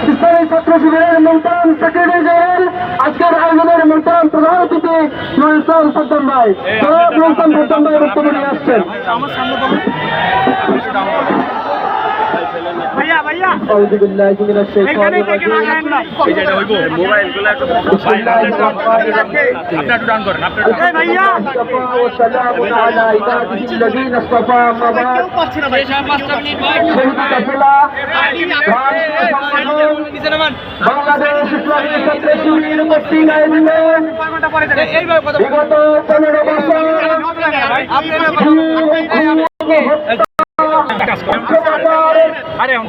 ইসলামী ছাত্র শিবিরের মোহতারাম সেক্রেটারি জেনারেল, আজকের আয়োজনের মোহতারাম প্রধান অতিথি নুরুল ইসলাম সাদ্দাম ভাই, নুরুল ইসলাম সাদ্দাম ভাই বক্তব্য নিয়ে আসছেন। أعوذ بالله من الشيطان الرجيم والسلام على عباده الذين اصطفى أما بعد বাংলাদেশ ইসলামী ছাত্র শিবির কর্তৃক আয়োজিত বিগত 15 বছর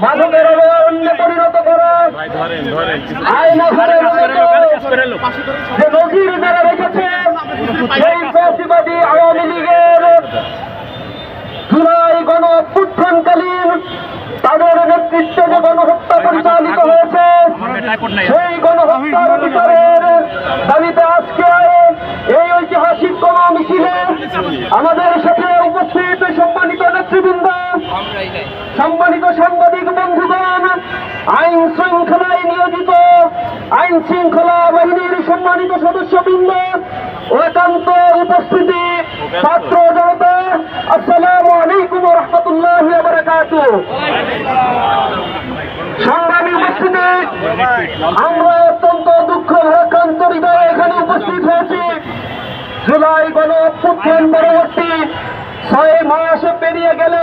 মাদকের অরণ্যে পরিণত করা যে নজির যারা রেখেছে সেই ফ্যাসিবাদী আওয়ামী লীগের জুলাই গণ অভ্যুত্থানকালীন তাদের নেতৃত্বে যে গণহত্যা পরিচালিত হয়েছে সেই গণহত্যার বিচারের দাবিতে আজকে এই ঐতিহাসিক গণ মিছিলে আমাদের সাথে উপস্থিত সম্মানিত নেতৃবৃন্দ, সম্মানিত সাংবাদিক বন্ধুগণ, আইন শৃঙ্খলায় নিয়োজিত আইন শৃঙ্খলা বাহিনীর সম্মানিত সদস্যবৃন্দ ও একান্ত উপস্থিতি ছাত্র জনতা, আসসালামু আলাইকুম ওয়া রাহমাতুল্লাহি ওয়া বারাকাতুহু। সংগ্রামী উপস্থিতি, আমরা অত্যন্ত দুঃখ ভারাক্রান্ত হৃদয়ে এখানে উপস্থিত হয়েছি। জুলাই গণ অভ্যুত্থান পরবর্তী 6 মাস পেরিয়ে গেল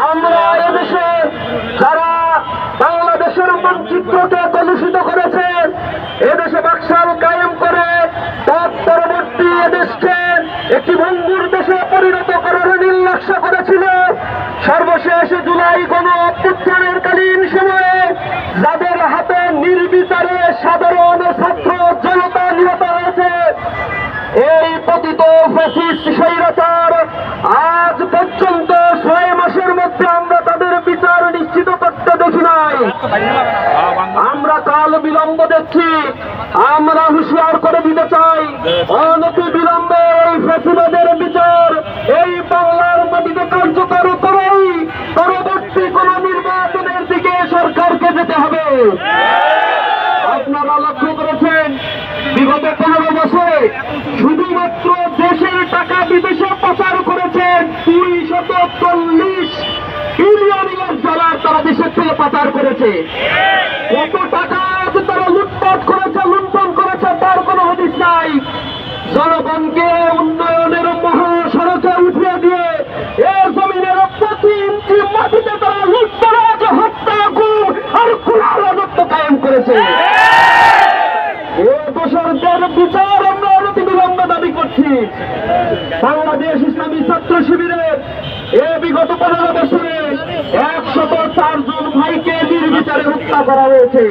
আমরা এদেশে যারা বাংলাদেশের মানচিত্রকে কলুষিত করেছে, এদেশে বাকশাল কায়েম করে তৎপরবর্তী এদেশকে একটি ভঙ্গুর দেশে পরিণত করার নীল নকশা করেছিল, সর্বশেষ জুলাই গণ অভ্যুত্থানের কালীন সময়ে যাদের হাতে নির্বিচারে সাধারণ ছাত্র জনতা নিহত হয়েছে, এই পতিত ফ্যাসিস্ট স্বৈরাচার আজ পর্যন্ত 6 মাসের মধ্যে আমরা তাদের বিচার নিশ্চিত করতে দেখি নাই। আমরা কাল বিলম্ব দেখছি। আমরা হুঁশিয়ার করে দিতে চাই, অনতি বিলম্বে এই ফ্যাসিবাদের বিচার এই বাংলার মাটিতে কার্যকর করেই পরবর্তী কোন নির্বাচনের দিকে সরকারকে যেতে হবে। আপনারা লক্ষ্য করেছেন বিগত 15 বছরে শুধুমাত্র দেশের টাকা বিদেশে পাচার করেছেন 240 বিলিয়ন ডলার তারা দেশের থেকে পাচার করেছে। কত টাকা তারা লুটপাট করেছে, লুণ্ঠন করেছে তার কোনো হদিস নাই। জনগণকে উন্নয়নের মহাসড়কে উঠিয়ে দিয়ে এ জমিনের প্রতি ইঞ্চি মাটিতে তারা লুটতরাজ, হত্যা, গুম আর খুনের রাজত্ব কায়েম করেছে। দোষরদের বিচার আমরা অনতিবিলম্বে দাবি করছি। বাংলাদেশ ইসলামী ছাত্র শিবিরের বিগত 15 বছরে 104 জন ভাইকে নির্বিচারে হত্যা করা হয়েছে।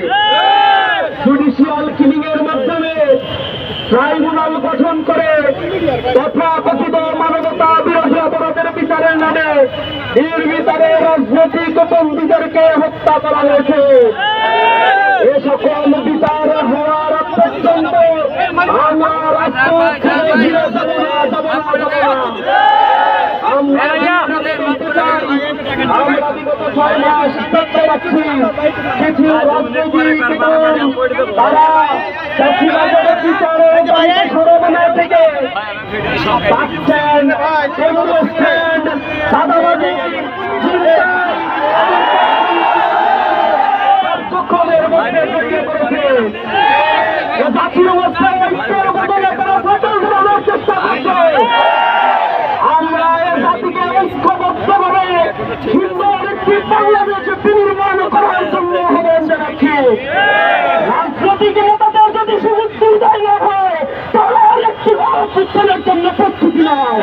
জুডিশিয়াল কিলিং এর মাধ্যমে ট্রাইব্যুনাল গঠন করে তথাকথিত মানবতা বিরোধী অপরাধের বিচারের নামে নির্বিচারে রাজনৈতিক বন্দীদেরকে হত্যা করা হয়েছে। এ সকল বিচার হওয়ার পর্যন্ত আমরা আমরা বিগত 6 মাস দেখতে পাচ্ছি কিছু রাজনৈতিক তারা বিচারে সরবনা থেকে পাচ্ছেন সাদাবাদী কার্যক্রমের মধ্যে ঢুকে পড়েছে। জাতীয় অবস্থায় ঐক্যের বদলে তারা ফাটল ধরানোর চেষ্টা করছে। আমরা এ জাতিকে ঐক্যবদ্ধভাবে সুন্দর একটি বাংলাদেশ বিনির্মাণ করার জন্য আহ্বান জানাচ্ছি। রাজনৈতিক নেতাদের যদি সুযোগ সুবিধাই না হয় তাহলে আরেকটি অভ্যুত্থানের জন্য প্রস্তুতি নয়।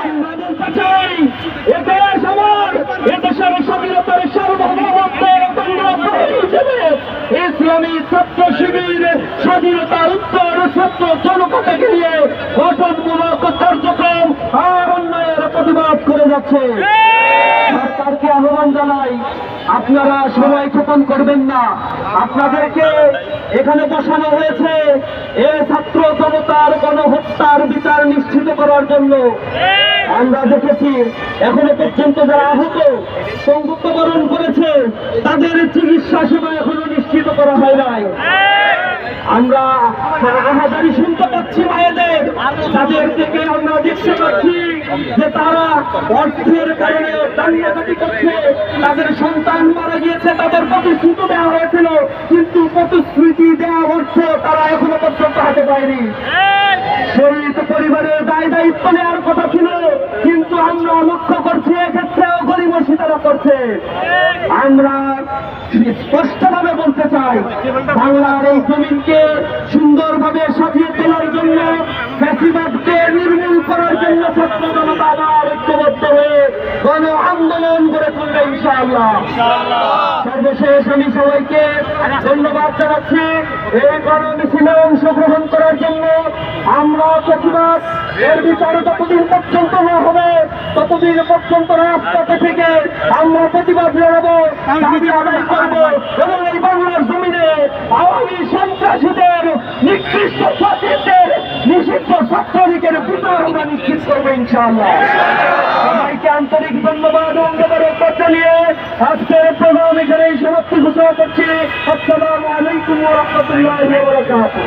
আমরা বলতে চাই, এদেশ আমার, এদেশের স্বাধীনতার সার্বভৌমত্বের হিসেবে ইসলামী ছাত্র শিবির স্বাধীনতা উত্তর ছাত্র জনতাকে নিয়ে গঠনমূলক কার্যক্রম আর অন্যায়ের প্রতিবাদ করে যাচ্ছে। সরকারকে আহ্বান জানাই, আপনারা সময় ক্ষেপণ করবেন না। আপনাদেরকে এখানে বসানো হয়েছে এ ছাত্র জনতার গণহত্যার বিচার নিশ্চিত করার জন্য। আমরা দেখেছি এখনো পর্যন্ত যারা আহত সংযুক্তকরণ করেছে তাদের চিকিৎসা আমরা আহাজারি শুনতে পাচ্ছি মায়েদের, তাদের থেকে আমরা দেখতে পাচ্ছি যে তারা অর্থের কারণে দাঁড়িয়ে করছে। তাদের সন্তান মারা গিয়েছে, তাদের প্রতিশ্রুতি দেওয়া হয়েছিল, কিন্তু প্রতিশ্রুতি দেওয়া অর্থ তারা এখনো পর্যন্ত হাতে পায়নি। শহীদ পরিবারের দায় দায়িত্ব নেওয়ার কথা ছিল, কিন্তু আমরা লক্ষ্য করছি এক্ষেত্রেও গরিমসি তারা করছে। আমরা স্পষ্টভাবে বলতে চাই, বাংলার এই জমিনকে সুন্দরভাবে সাজিয়ে তোলার জন্য, ফ্যাসিবাদকে নির্মূল করার জন্য ছাত্র জনতা আবার ঐক্যবদ্ধ হয়ে গণ আন্দোলন গড়ে তুলবে ইনশাআল্লাহ। সর্বশেষ আমি সবাইকে ধন্যবাদ জানাচ্ছি এই গণমিছিলে অংশগ্রহণ করার জন্য। আমরা প্রতিবাদ এর বিচার যতদিন পর্যন্ত না হবে ততদিন পর্যন্ত রাস্তাতে থেকে আমরা প্রতিবাদ জানাবো, দাবি আদায় করবো এবং এই বাংলার জমিনে আওয়ামী সন্ত্রাসীদের, নিকৃষ্ট ফাঁসিদের, নিষিদ্ধ ছাত্রলীগের বিচার আমরা নিশ্চিত করবো ইনশাআল্লাহ। সবাইকে আন্তরিক ধন্যবাদ ও অঙ্গীকার জানিয়ে আজকের প্রোগ্রাম এখানেই সমাপ্তি ঘোষণা করছি। আসসালামু আলাইকুম ওয়া রাহমাতুল্লাহি ওয়া বারাকাতুহু।